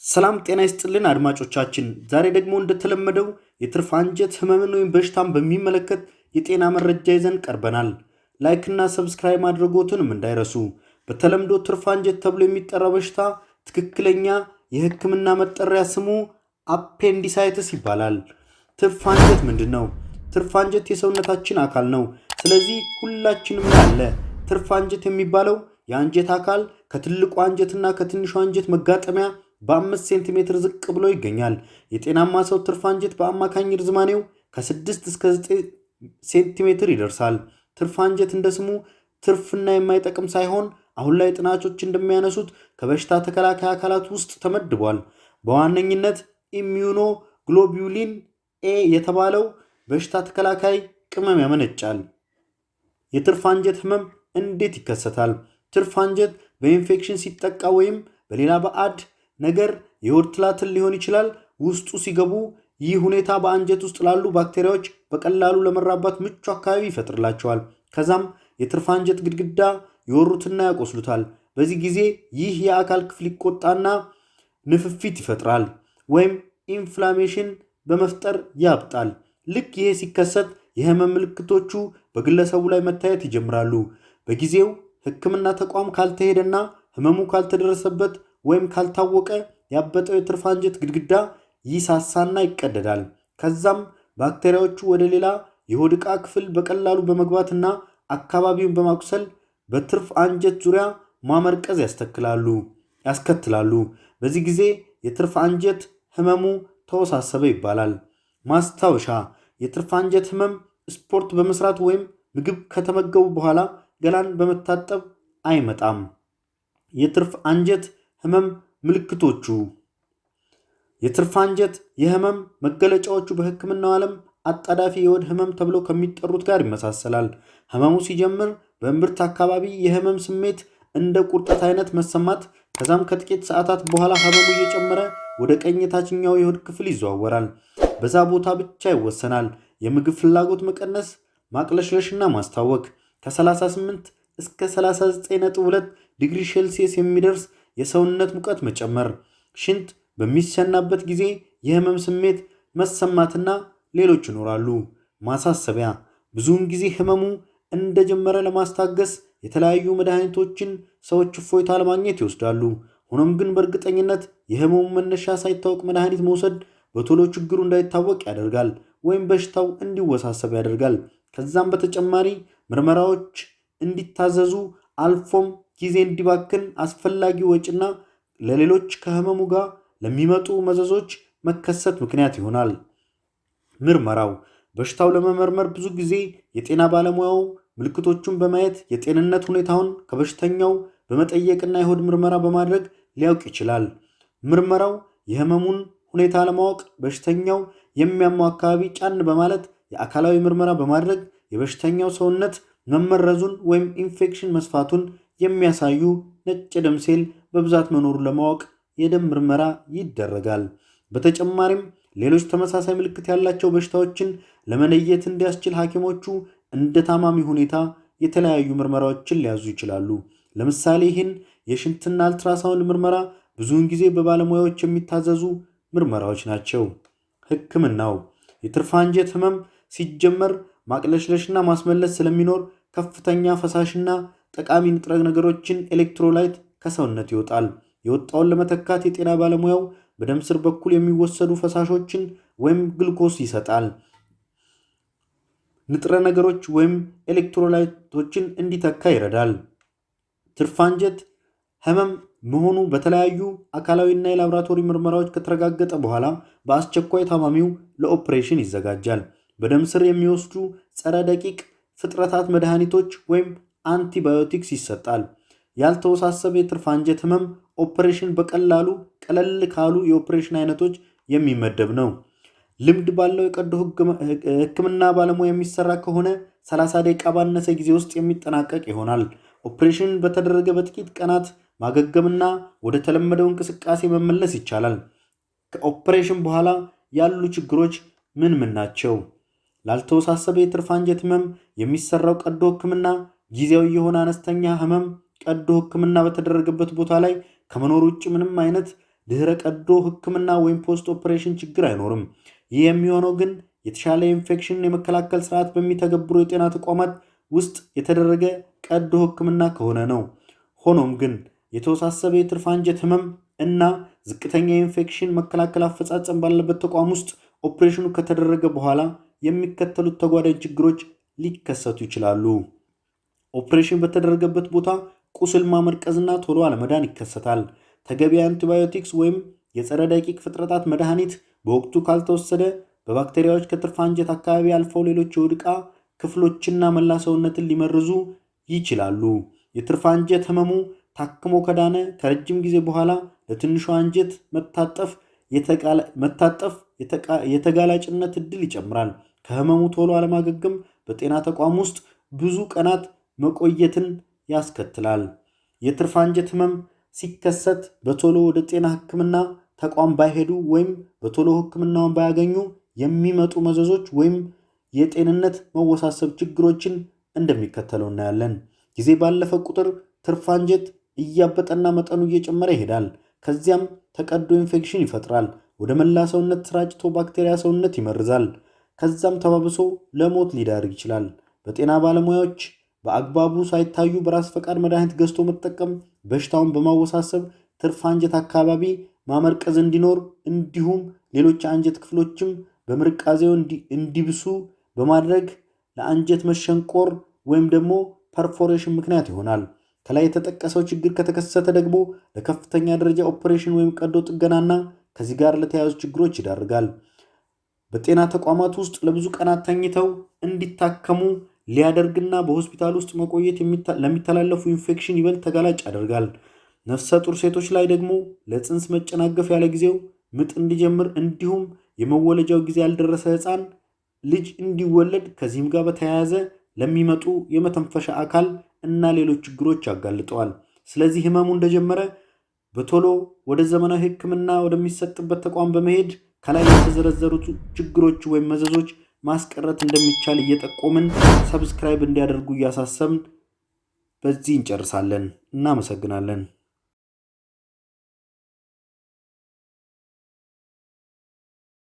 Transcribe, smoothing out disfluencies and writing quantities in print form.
ሰላም ጤና ይስጥልን አድማጮቻችን ዛሬ ደግሞ እንደተለመደው የትርፍ አንጀት ህመምን ወይም በሽታን በሚመለከት የጤና መረጃ ይዘን ቀርበናል። ላይክ እና ሰብስክራይብ ማድረጎትንም እንዳይረሱ። በተለምዶ ትርፍ አንጀት ተብሎ የሚጠራው በሽታ ትክክለኛ የህክምና መጠሪያ ስሙ appendicitis ይባላል። ትርፍ አንጀት ምንድነው? ትርፍ አንጀት የሰውነታችን አካል ነው። ስለዚህ ሁላችንም ያለ ትርፍ አንጀት የሚባለው የአንጀት አካል ከትልቁ አንጀትና ከትንሹ አንጀት መጋጠሚያ በ5 ሴንቲሜትር ዝቅ ብሎ ይገኛል። የጤናማ ሰው ትርፍ አንጀት በአማካኝ ርዝማኔው ከ6 እስከ 9 ሴንቲሜትር ይደርሳል። ትርፍ አንጀት እንደ ስሙ ትርፍና የማይጠቅም ሳይሆን አሁን ላይ ጥናቶች እንደሚያነሱት ከበሽታ ተከላካይ አካላት ውስጥ ተመድቧል። በዋነኝነት ኢሚዩኖ ግሎቡሊን ኤ የተባለው በሽታ ተከላካይ ቅመም ያመነጫል። የትርፍ አንጀት ህመም እንዴት ይከሰታል? ትርፍ አንጀት በኢንፌክሽን ሲጠቃ ወይም በሌላ ባዕድ ነገር የሆድ ትላትል ሊሆን ይችላል። ውስጡ ሲገቡ ይህ ሁኔታ በአንጀት ውስጥ ላሉ ባክቴሪያዎች በቀላሉ ለመራባት ምቹ አካባቢ ይፈጥርላቸዋል። ከዛም የትርፍ አንጀት ግድግዳ ይወሩትና ያቆስሉታል። በዚህ ጊዜ ይህ የአካል ክፍል ይቆጣና ንፍፊት ይፈጥራል ወይም ኢንፍላሜሽን በመፍጠር ያብጣል። ልክ ይሄ ሲከሰት የህመም ምልክቶቹ በግለሰቡ ላይ መታየት ይጀምራሉ። በጊዜው ህክምና ተቋም ካልተሄደና ህመሙ ካልተደረሰበት ወይም ካልታወቀ ያበጠው የትርፍ አንጀት ግድግዳ ይሳሳና ይቀደዳል። ከዛም ባክቴሪያዎቹ ወደ ሌላ የሆድ ዕቃ ክፍል በቀላሉ በመግባትና አካባቢውን በማቁሰል በትርፍ አንጀት ዙሪያ ማመርቀዝ ያስከትላሉ። በዚህ ጊዜ የትርፍ አንጀት ህመሙ ተወሳሰበ ይባላል። ማስታወሻ፣ የትርፍ አንጀት ህመም ስፖርት በመስራት ወይም ምግብ ከተመገቡ በኋላ ገላን በመታጠብ አይመጣም። የትርፍ አንጀት ህመም ምልክቶቹ። የትርፍ አንጀት የህመም መገለጫዎቹ በህክምናው ዓለም አጣዳፊ የሆድ ህመም ተብሎ ከሚጠሩት ጋር ይመሳሰላል። ህመሙ ሲጀምር በእምብርት አካባቢ የህመም ስሜት እንደ ቁርጠት አይነት መሰማት፣ ከዛም ከጥቂት ሰዓታት በኋላ ህመሙ እየጨመረ ወደ ቀኝ የታችኛው የሆድ ክፍል ይዘዋወራል። በዛ ቦታ ብቻ ይወሰናል። የምግብ ፍላጎት መቀነስ፣ ማቅለሽለሽና ማስታወክ፣ ከ38 እስከ 39.2 ዲግሪ ሴልሲየስ የሚደርስ የሰውነት ሙቀት መጨመር፣ ሽንት በሚሸናበት ጊዜ የህመም ስሜት መሰማትና ሌሎች ይኖራሉ። ማሳሰቢያ፣ ብዙውን ጊዜ ህመሙ እንደጀመረ ለማስታገስ የተለያዩ መድኃኒቶችን ሰዎች እፎይታ ለማግኘት ይወስዳሉ። ሆኖም ግን በእርግጠኝነት የህመሙ መነሻ ሳይታወቅ መድኃኒት መውሰድ በቶሎ ችግሩ እንዳይታወቅ ያደርጋል ወይም በሽታው እንዲወሳሰብ ያደርጋል። ከዛም በተጨማሪ ምርመራዎች እንዲታዘዙ አልፎም ጊዜ እንዲባክን አስፈላጊ ወጪና ለሌሎች ከህመሙ ጋር ለሚመጡ መዘዞች መከሰት ምክንያት ይሆናል። ምርመራው፣ በሽታው ለመመርመር ብዙ ጊዜ የጤና ባለሙያው ምልክቶቹን በማየት የጤንነት ሁኔታውን ከበሽተኛው በመጠየቅና የሆድ ምርመራ በማድረግ ሊያውቅ ይችላል። ምርመራው የህመሙን ሁኔታ ለማወቅ በሽተኛው የሚያመው አካባቢ ጫን በማለት የአካላዊ ምርመራ በማድረግ የበሽተኛው ሰውነት መመረዙን ወይም ኢንፌክሽን መስፋቱን የሚያሳዩ ነጭ ደም ሴል በብዛት መኖሩን ለማወቅ የደም ምርመራ ይደረጋል። በተጨማሪም ሌሎች ተመሳሳይ ምልክት ያላቸው በሽታዎችን ለመለየት እንዲያስችል ሐኪሞቹ እንደ ታማሚ ሁኔታ የተለያዩ ምርመራዎችን ሊያዙ ይችላሉ። ለምሳሌ ይህን የሽንትና አልትራሳውንድ ምርመራ ብዙውን ጊዜ በባለሙያዎች የሚታዘዙ ምርመራዎች ናቸው። ህክምናው፣ የትርፍ አንጀት ህመም ሲጀመር ማቅለሽለሽና ማስመለስ ስለሚኖር ከፍተኛ ፈሳሽና ጠቃሚ ንጥረ ነገሮችን ኤሌክትሮላይት ከሰውነት ይወጣል። የወጣውን ለመተካት የጤና ባለሙያው በደም ስር በኩል የሚወሰዱ ፈሳሾችን ወይም ግሉኮስ ይሰጣል። ንጥረ ነገሮች ወይም ኤሌክትሮላይቶችን እንዲተካ ይረዳል። ትርፍ አንጀት ህመም መሆኑ በተለያዩ አካላዊና የላቦራቶሪ ምርመራዎች ከተረጋገጠ በኋላ በአስቸኳይ ታማሚው ለኦፕሬሽን ይዘጋጃል። በደም ስር የሚወስዱ ጸረ ደቂቅ ፍጥረታት መድኃኒቶች ወይም አንቲባዮቲክስ ይሰጣል። ያልተወሳሰበ የትርፍ አንጀት ህመም ኦፕሬሽን በቀላሉ ቀለል ካሉ የኦፕሬሽን አይነቶች የሚመደብ ነው። ልምድ ባለው የቀዶ ህክምና ባለሙያ የሚሰራ ከሆነ 30 ደቂቃ ባነሰ ጊዜ ውስጥ የሚጠናቀቅ ይሆናል። ኦፕሬሽን በተደረገ በጥቂት ቀናት ማገገምና ወደ ተለመደው እንቅስቃሴ መመለስ ይቻላል። ከኦፕሬሽን በኋላ ያሉ ችግሮች ምን ናቸው? ላልተወሳሰበ የትርፍ አንጀት ህመም የሚሰራው ቀዶ ህክምና ጊዜያዊ የሆነ አነስተኛ ህመም ቀዶ ህክምና በተደረገበት ቦታ ላይ ከመኖር ውጭ ምንም አይነት ድህረ ቀዶ ህክምና ወይም ፖስት ኦፕሬሽን ችግር አይኖርም። ይህ የሚሆነው ግን የተሻለ ኢንፌክሽን የመከላከል ስርዓት በሚተገብሩ የጤና ተቋማት ውስጥ የተደረገ ቀዶ ህክምና ከሆነ ነው። ሆኖም ግን የተወሳሰበ የትርፍ አንጀት ህመም እና ዝቅተኛ የኢንፌክሽን መከላከል አፈጻጸም ባለበት ተቋም ውስጥ ኦፕሬሽኑ ከተደረገ በኋላ የሚከተሉት ተጓዳኝ ችግሮች ሊከሰቱ ይችላሉ። ኦፕሬሽን በተደረገበት ቦታ ቁስል ማመርቀዝና ቶሎ አለመዳን ይከሰታል። ተገቢ አንቲባዮቲክስ ወይም የጸረ ደቂቅ ፍጥረታት መድኃኒት በወቅቱ ካልተወሰደ በባክቴሪያዎች ከትርፍ አንጀት አካባቢ አልፈው ሌሎች የሆድ ዕቃ ክፍሎችና መላ ሰውነትን ሊመርዙ ይችላሉ። የትርፍ አንጀት ህመሙ ታክሞ ከዳነ ከረጅም ጊዜ በኋላ ለትንሹ አንጀት መታጠፍ የተጋላጭነት እድል ይጨምራል። ከህመሙ ቶሎ አለማገገም በጤና ተቋም ውስጥ ብዙ ቀናት መቆየትን ያስከትላል። የትርፍ አንጀት ህመም ሲከሰት በቶሎ ወደ ጤና ህክምና ተቋም ባይሄዱ ወይም በቶሎ ህክምናውን ባያገኙ የሚመጡ መዘዞች ወይም የጤንነት መወሳሰብ ችግሮችን እንደሚከተለው እናያለን። ጊዜ ባለፈ ቁጥር ትርፍ አንጀት እያበጠና መጠኑ እየጨመረ ይሄዳል። ከዚያም ተቀዶ ኢንፌክሽን ይፈጥራል። ወደ መላ ሰውነት ተራጭቶ ባክቴሪያ ሰውነት ይመርዛል። ከዛም ተባብሶ ለሞት ሊዳርግ ይችላል። በጤና ባለሙያዎች በአግባቡ ሳይታዩ በራስ ፈቃድ መድኃኒት ገዝቶ መጠቀም በሽታውን በማወሳሰብ ትርፍ አንጀት አካባቢ ማመርቀዝ እንዲኖር እንዲሁም ሌሎች አንጀት ክፍሎችም በምርቃዜው እንዲብሱ በማድረግ ለአንጀት መሸንቆር ወይም ደግሞ ፐርፎሬሽን ምክንያት ይሆናል። ከላይ የተጠቀሰው ችግር ከተከሰተ ደግሞ ለከፍተኛ ደረጃ ኦፕሬሽን ወይም ቀዶ ጥገናና ከዚህ ጋር ለተያያዙ ችግሮች ይዳርጋል። በጤና ተቋማት ውስጥ ለብዙ ቀናት ተኝተው እንዲታከሙ ሊያደርግና በሆስፒታል ውስጥ መቆየት ለሚተላለፉ ኢንፌክሽን ይበልጥ ተጋላጭ ያደርጋል። ነፍሰ ጡር ሴቶች ላይ ደግሞ ለጽንስ መጨናገፍ ያለ ጊዜው ምጥ እንዲጀምር እንዲሁም የመወለጃው ጊዜ ያልደረሰ ህፃን ልጅ እንዲወለድ ከዚህም ጋር በተያያዘ ለሚመጡ የመተንፈሻ አካል እና ሌሎች ችግሮች ያጋልጠዋል። ስለዚህ ህመሙ እንደጀመረ በቶሎ ወደ ዘመናዊ ህክምና ወደሚሰጥበት ተቋም በመሄድ ከላይ የተዘረዘሩት ችግሮች ወይም መዘዞች ማስቀረት እንደሚቻል እየጠቆምን ሰብስክራይብ እንዲያደርጉ እያሳሰብን በዚህ እንጨርሳለን። እናመሰግናለን።